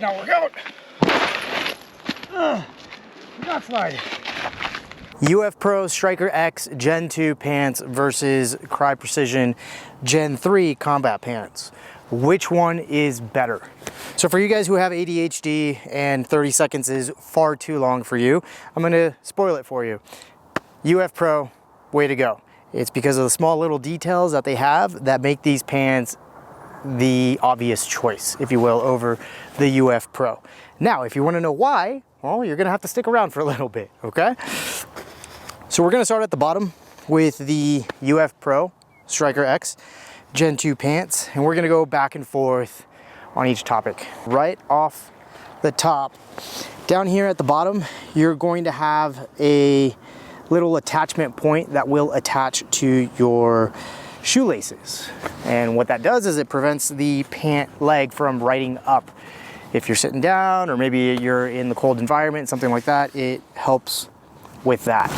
not work out. Not sliding. UF Pro Striker X Gen 2 pants versus Crye Precision Gen 3 combat pants. Which one is better? So for you guys who have ADHD and 30 seconds is far too long for you, I'm gonna spoil it for you. UF Pro, way to go. It's because of the small little details that they have that make these pants the obvious choice, if you will, over the UF Pro. Now, if you wanna know why, well, you're gonna have to stick around for a little bit, okay? So we're gonna start at the bottom with the UF Pro Striker X Gen 2 pants, and we're gonna go back and forth on each topic. Right off the top, down here at the bottom, you're going to have a little attachment point that will attach to your shoelaces. And what that does is it prevents the pant leg from riding up. If you're sitting down, or maybe you're in the cold environment, something like that, it helps with that.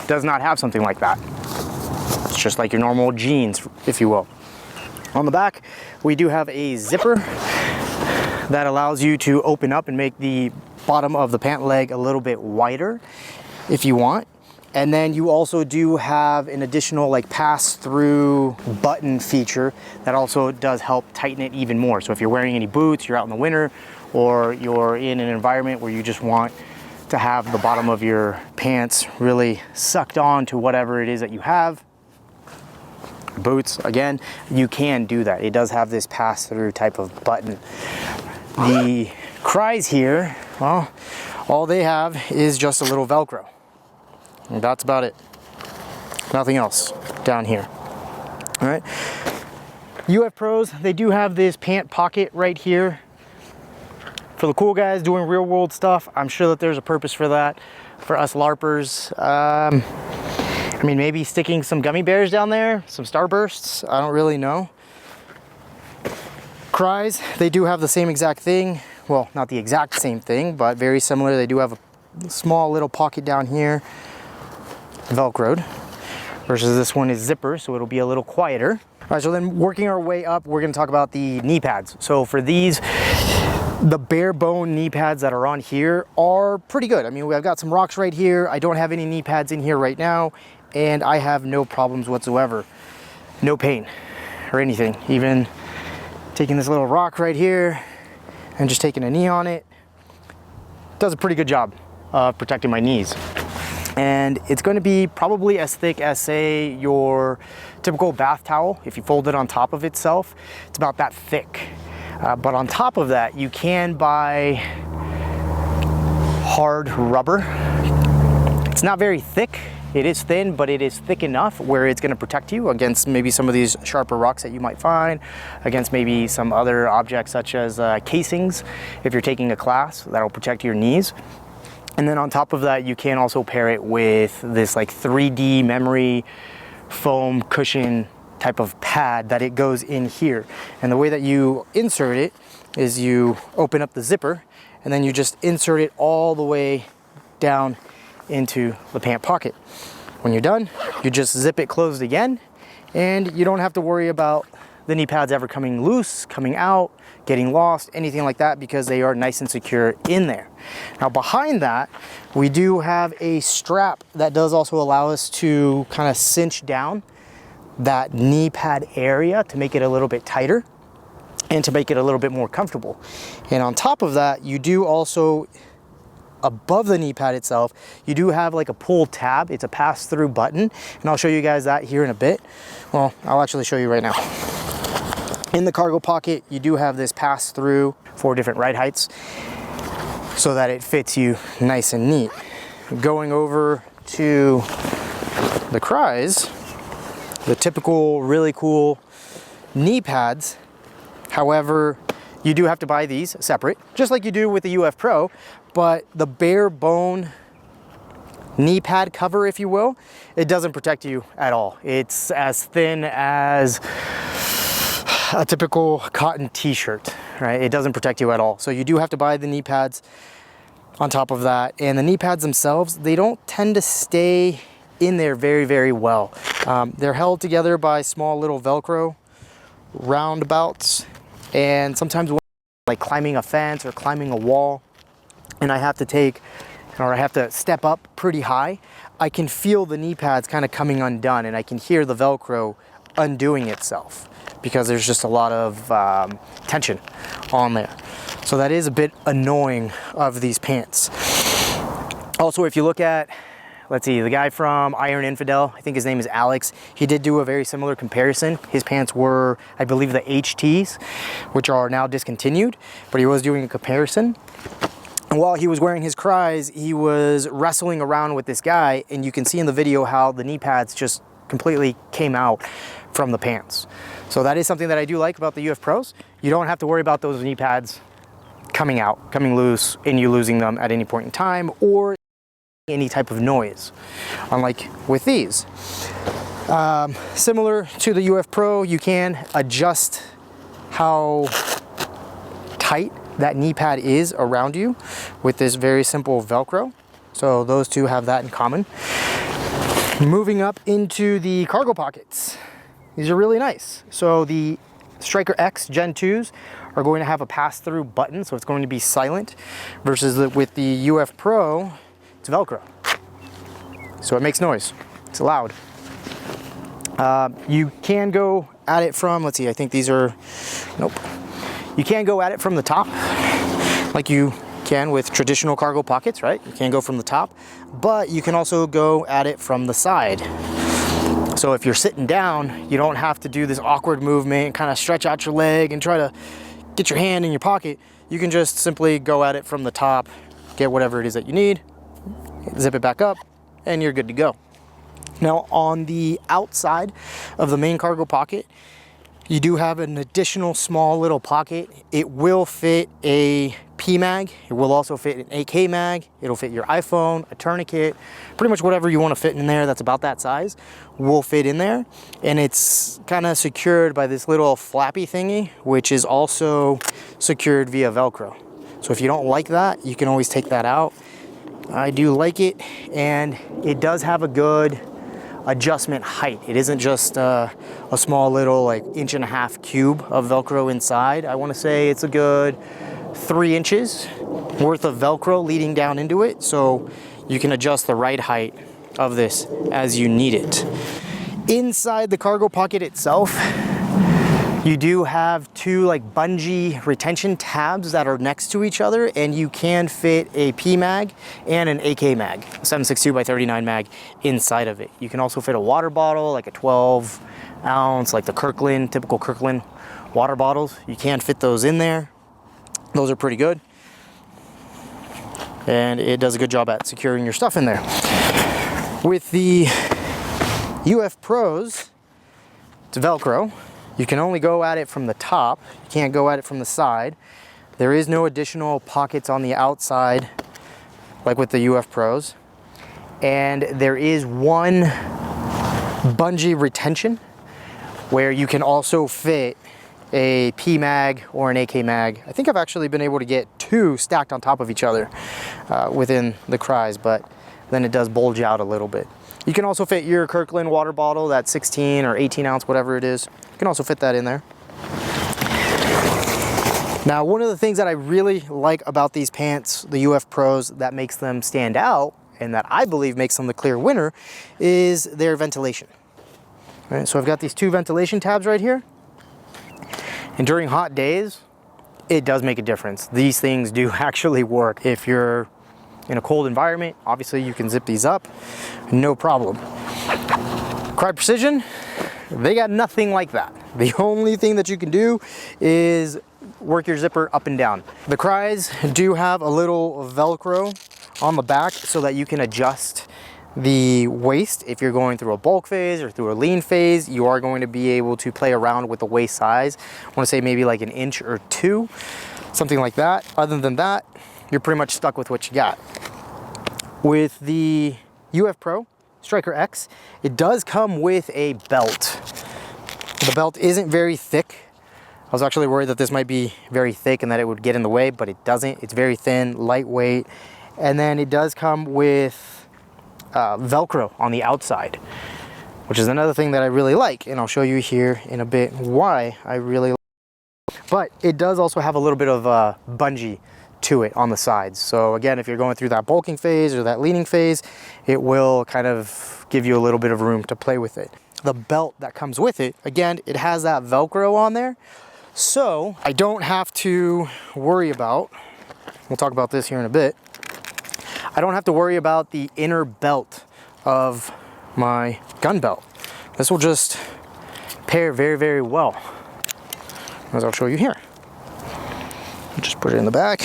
Does not have something like that. It's just like your normal jeans, if you will. On the back, we do have a zipper that allows you to open up and make the bottom of the pant leg a little bit wider if you want. And then you also do have an additional like pass-through button feature that also does help tighten it even more. So if you're wearing any boots, you're out in the winter, or you're in an environment where you just want to have the bottom of your pants really sucked on to whatever it is that you have, boots, again, you can do that. It does have this pass-through type of button. The Cryes here, well, all they have is just a little Velcro. And that's about it. Nothing else down here. All right. UF Pros, they do have this pant pocket right here. For the cool guys doing real world stuff, I'm sure that there's a purpose for that. For us LARPers, I mean, maybe sticking some gummy bears down there, some Starbursts, I don't really know. Cryes, they do have the same exact thing. Well, not the exact same thing, but very similar. They do have a small little pocket down here, Velcroed, versus this one is zipper, so it'll be a little quieter. All right, so then working our way up, we're gonna talk about the knee pads. So for these, the bare bone knee pads that are on here are pretty good. I mean, I've got some rocks right here. I don't have any knee pads in here right now, and I have no problems whatsoever. No pain or anything. Even taking this little rock right here and just taking a knee on it does a pretty good job of protecting my knees. And it's going to be probably as thick as, say, your typical bath towel. If you fold it on top of itself, it's about that thick. But on top of that, you can buy hard rubber. It's not very thick. It is thin, but it is thick enough where it's going to protect you against maybe some of these sharper rocks that you might find, against maybe some other objects such as casings. If you're taking a class, that'll protect your knees. And then on top of that, you can also pair it with this like 3D memory foam cushion type of pad that it goes in here. And the way that you insert it is you open up the zipper and then you just insert it all the way down into the pant pocket. When you're done, you just zip it closed again, and you don't have to worry about the knee pads ever coming loose, coming out, getting lost, anything like that, because they are nice and secure in there. Now behind that, we do have a strap that does also allow us to kind of cinch down that knee pad area to make it a little bit tighter and to make it a little bit more comfortable. And on top of that, you do also, above the knee pad itself, you do have like a pull tab. It's a pass-through button, and I'll show you guys that here in a bit. Well, I'll actually show you right now. In the cargo pocket, you do have this pass-through for different ride heights so that it fits you nice and neat. Going over to the Cryes, the typical really cool knee pads. However, you do have to buy these separate, just like you do with the UF Pro, but the bare bone knee pad cover, if you will, it doesn't protect you at all. It's as thin as a typical cotton t-shirt, right? It doesn't protect you at all. So you do have to buy the knee pads on top of that. And the knee pads themselves, they don't tend to stay in there very, very well. They're held together by small little Velcro roundabouts, and sometimes like climbing a fence or climbing a wall, and I have to step up pretty high, I can feel the knee pads kind of coming undone, and I can hear the Velcro undoing itself because there's just a lot of tension on there. So that is a bit annoying of these pants. Also, if you look at, let's see, the guy from Iron Infidel, I think his name is Alex, he did do a very similar comparison. His pants were, I believe, the HTs, which are now discontinued, but he was doing a comparison. And while he was wearing his Cryes, he was wrestling around with this guy, and you can see in the video how the knee pads just completely came out from the pants. So that is something that I do like about the UF Pros. You don't have to worry about those knee pads coming out, coming loose, and you losing them at any point in time, or any type of noise, unlike with these. Similar to the UF Pro, you can adjust how tight that knee pad is around you with this very simple Velcro. So those two have that in common. Moving up into the cargo pockets. These are really nice. So the Striker X Gen 2s are going to have a pass-through button, so it's going to be silent, versus with the UF Pro, it's Velcro. So it makes noise, it's loud. You can go at it from, let's see, I think these are, nope. You can go at it from the top, like you can with traditional cargo pockets, right? You can go from the top, but you can also go at it from the side. So if you're sitting down, you don't have to do this awkward movement, kind of stretch out your leg and try to get your hand in your pocket. You can just simply go at it from the top, get whatever it is that you need, zip it back up, and you're good to go. Now on the outside of the main cargo pocket, you do have an additional small little pocket. It will fit a P mag. It will also fit an AK mag. It'll fit your iPhone, a tourniquet, pretty much whatever you want to fit in there that's about that size will fit in there. And it's kind of secured by this little flappy thingy, which is also secured via Velcro. So if you don't like that, you can always take that out. I do like it, and it does have a good adjustment height. It isn't just a small little like 1.5 inch cube of Velcro inside. I want to say it's a good 3 inches worth of Velcro leading down into it, so you can adjust the right height of this as you need it. Inside the cargo pocket itself, you do have two like bungee retention tabs that are next to each other, and you can fit a P mag and an AK mag, a 7.62x39 mag inside of it. You can also fit a water bottle, like a 12 ounce, like the Kirkland, typical Kirkland water bottles. You can fit those in there. Those are pretty good. And it does a good job at securing your stuff in there. With the UF Pros, it's Velcro. You can only go at it from the top. You can't go at it from the side. There is no additional pockets on the outside like with the UF Pros. And there is one bungee retention where you can also fit a P mag or an AK mag. I think I've actually been able to get two stacked on top of each other within the Cryes, but then it does bulge out a little bit. You can also fit your Kirkland water bottle, that 16 or 18 ounce, whatever it is. You can also fit that in there. Now, one of the things that I really like about these pants, the UF Pros, that makes them stand out and that I believe makes them the clear winner is their ventilation. All right, so I've got these two ventilation tabs right here. And during hot days, it does make a difference. These things do actually work. If you're in a cold environment, obviously you can zip these up, no problem. Crye Precision, they got nothing like that. The only thing that you can do is work your zipper up and down. The Cryes do have a little Velcro on the back so that you can adjust the waist. If you're going through a bulk phase or through a lean phase, you are going to be able to play around with the waist size. I want to say maybe like 1 inch or 2, something like that. Other than that, you're pretty much stuck with what you got. With the UF Pro Striker X, it does come with a belt. The belt isn't very thick. I was actually worried that this might be very thick and that it would get in the way, but it doesn't. It's very thin, lightweight. And then it does come with Velcro on the outside, which is another thing that I really like. And I'll show you here in a bit why I really like. but it does also have a little bit of bungee to it on the sides. So again, if you're going through that bulking phase or that leaning phase, it will kind of give you a little bit of room to play with it. The belt that comes with it, again, it has that Velcro on there. So I don't have to worry about, we'll talk about this here in a bit, I don't have to worry about the inner belt of my gun belt. This will just pair very, very well, as I'll show you here. Just put it in the back,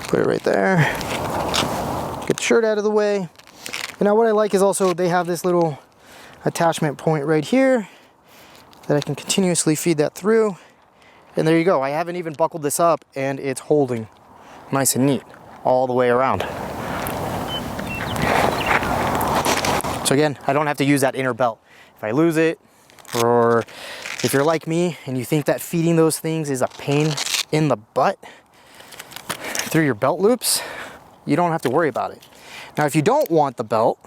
put it right there, get the shirt out of the way. And now what I like is also they have this little attachment point right here that I can continuously feed that through. And there you go. I haven't even buckled this up and it's holding nice and neat all the way around. So again, I don't have to use that inner belt. If I lose it, or if you're like me and you think that feeding those things is a pain in the butt through your belt loops, you don't have to worry about it. Now, if you don't want the belt,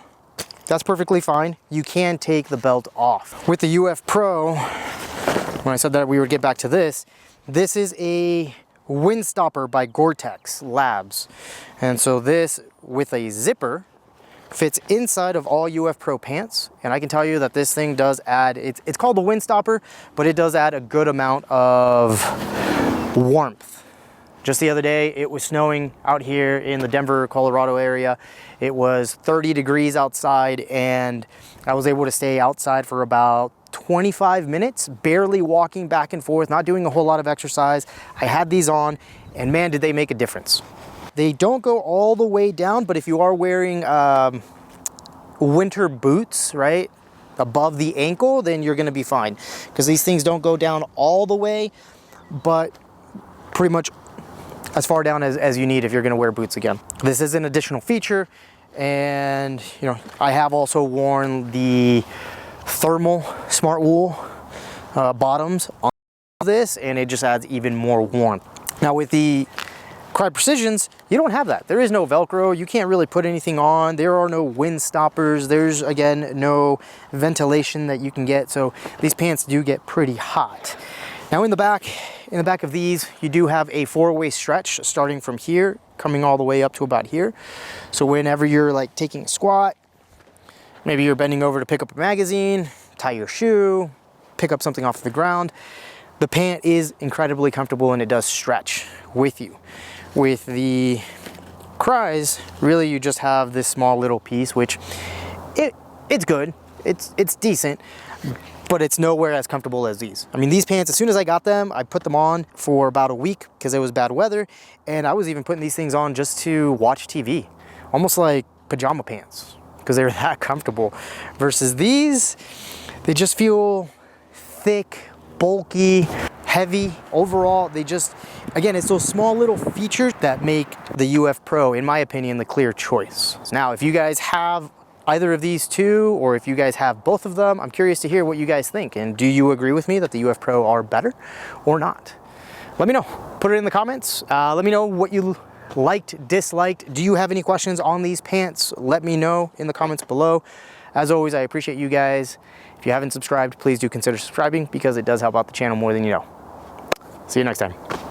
that's perfectly fine. You can take the belt off. With the UF Pro, when I said that we would get back to this, this is a Windstopper by Gore-Tex Labs. And so this, with a zipper, fits inside of all UF Pro pants. And I can tell you that this thing does add, it's called the Windstopper, but it does add a good amount of warmth. Just the other day, it was snowing out here in the Denver, Colorado area. It was 30 degrees outside and I was able to stay outside for about 25 minutes, barely walking back and forth, not doing a whole lot of exercise. I had these on and man, did they make a difference. They don't go all the way down, but if you are wearing winter boots, right, above the ankle, then you're gonna be fine. Because these things don't go down all the way, but pretty much as far down as you need if you're gonna wear boots again. This is an additional feature, and you know, I have also worn the thermal smart wool bottoms on this, and it just adds even more warmth. Now with the Crye Precisions, you don't have that. There is no Velcro. You can't really put anything on. There are no wind stoppers. There's, again, no ventilation that you can get. So these pants do get pretty hot. Now in the back of these, you do have a 4-way stretch starting from here, coming all the way up to about here. So whenever you're like taking a squat, maybe you're bending over to pick up a magazine, tie your shoe, pick up something off the ground, the pant is incredibly comfortable and it does stretch with you. With the Cryes, really you just have this small little piece, which it's good, it's decent, but it's nowhere as comfortable as these. I mean, these pants, as soon as I got them, I put them on for about a week because it was bad weather, and I was even putting these things on just to watch TV, almost like pajama pants, because they were that comfortable. Versus these, they just feel thick, bulky, heavy. Overall, they just, again, it's those small little features that make the UF Pro, in my opinion, the clear choice. Now, if you guys have either of these two, or if you guys have both of them, I'm curious to hear what you guys think. And do you agree with me that the UF Pro are better or not? Let me know. Put it in the comments. Let me know what you liked, disliked. Do you have any questions on these pants? Let me know in the comments below. As always, I appreciate you guys. If you haven't subscribed, please do consider subscribing because it does help out the channel more than you know. See you next time.